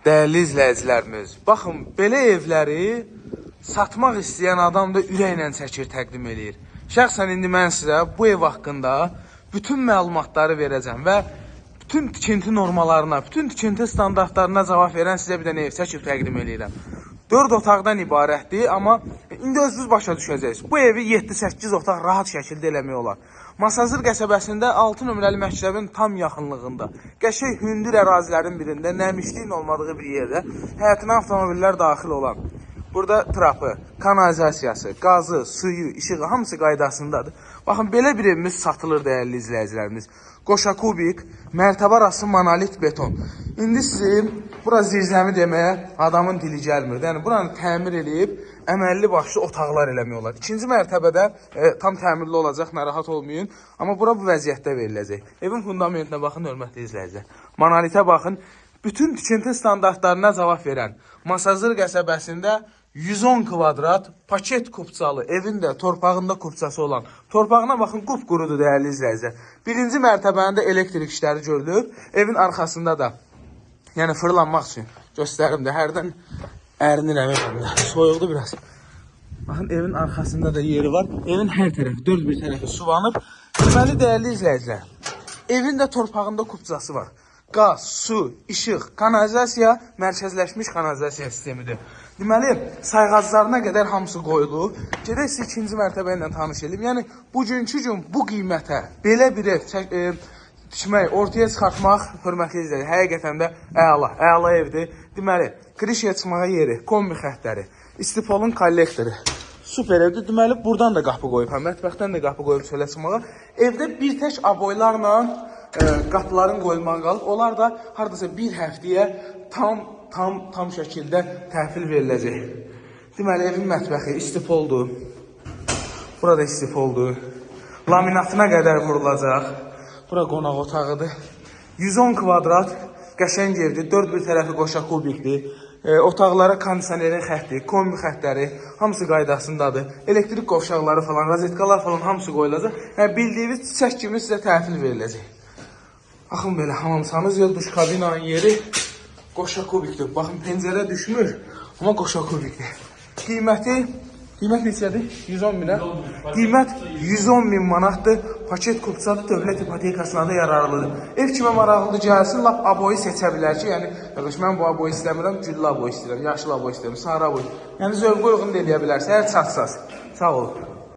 Dəyərli izləyicilərimiz, baxın, belə evləri satmaq istəyən adam da ürəklə çəkir, təqdim edir. Şəxsən indi mən sizə bu ev haqqında bütün məlumatları verəcəm və bütün tikinti normalarına, bütün tikinti standartlarına cavab verən sizə bir dənə ev çəkib təqdim edirəm. 4 otaqdan ibarətdir, amma indi özünüz başa düşəcəksiniz. Bu evi 7-8 otaq rahat şəkildə eləmək olar. Masazır qəsəbəsində 6 nömrəli məktəbin tam yaxınlığında, qəşəng hündür ərazilərin birində, nəmişliyin olmadığı bir yerdə həyatına avtomobillər daxil olan. Burada trapı, kanalizasiyası, qazı, suyu, işığı hamısı qaydasındadır. Baxın, belə bir evimiz satılır dəyərli izləyicilərimiz. Qoşa kubik, mərtəbə arası monolit beton. İndi sizin bura zirzəmi deməyə adamın dili gəlmir. Yəni, buranı təmir edib, əməlli başlı otaqlar eləmək olar. İkinci mərtəbədə tam təmirli olacaq, narahat olmayın. Amma bura bu vəziyyətdə veriləcək. Evin fundamentinə baxın, hörmətli izləyicilər. Monolitə baxın, bütün tikinti standartlarına cavab verən Masazır qəsəbəsində 110 kvadrat paket kupçalı, evin də torpağında kupçası olan. Torpağına baxın, qupqurudur dəyərli izləyicilər. Birinci mərtəbəndə elektrik işləri görülüb. Evin arxasında da, yəni fırlanmaq üçün göstərim də, hərdən ərinirəm evimdə. Soyuqdur biraz. Baxın, evin arxasında da yeri var. Evin hər tərəfi, dörd bir tərəfi suvanıb. Deməli, dəyərli izləyicilər, evin də torpağında kupçası var. Qaz, su, işıq, kanalizasiya, mərkəzləşmiş kanalizasiya sistemidir. Deməli, sayğaclarına qədər hamısı qoyulub. Gedək sizi ikinci mərtəbə ilə tanış edeyim. Yəni, bugünkü gün bu qiymətə belə bir ev tikmək, ortaya çıxartmaq, hörmətli izləyicilər, həqiqətən də əla evdir. Deməli, krişiyə çıxmağa yeri, kombi xəttləri, istifolun kollektoru. Super evdir. Deməli, buradan da qapı qoyub, mətbəxdən də qapı qoyub çölə çıxmağa. Evdə bir tək aboylarla qapıların qoyulmağı qalıb. Onlar da haradasa bir həftəyə tam şəkildə təhvil veriləcək. Deməli, evin mətbəxi istifoldur. Burada istifoldur. Laminatına qədər vurulacaq. Bura qonaq otağıdır. 110 kvadrat qəşəng evdir. 4 bir tərəfi qoşa kubikdir. Otaqlara kondisionerin xətti, kombi xəttləri hamısı qaydasındadır. Elektrik qovşaqları falan, rozetkalar falan hamısı qoyulacaq. Yəni, bildiyiniz çiçək kimi sizə təhvil veriləcək. Baxın belə, hamamsanız ya, duş kabinanın yeri qoşa kubikdir. Baxın, pəncərə düşmür, amma qoşa kubikdir. Qiymət neçədir? 110 minə? Qiymət 110 min manatdır. Paket kupçadır, dövlət ipotekasına da yararlıdır. Ev kimə maraqlıdır, gəlsin, lap aboyu seçə bilər ki, yəni, mən bu aboyu istəmirəm, güllə aboyu istəyirəm, yaşıl aboyu istəyirəm, sarı aboyu. Yəni, zövqə uyğun da edə bilərsə, hər çatsaz. Sağ olun.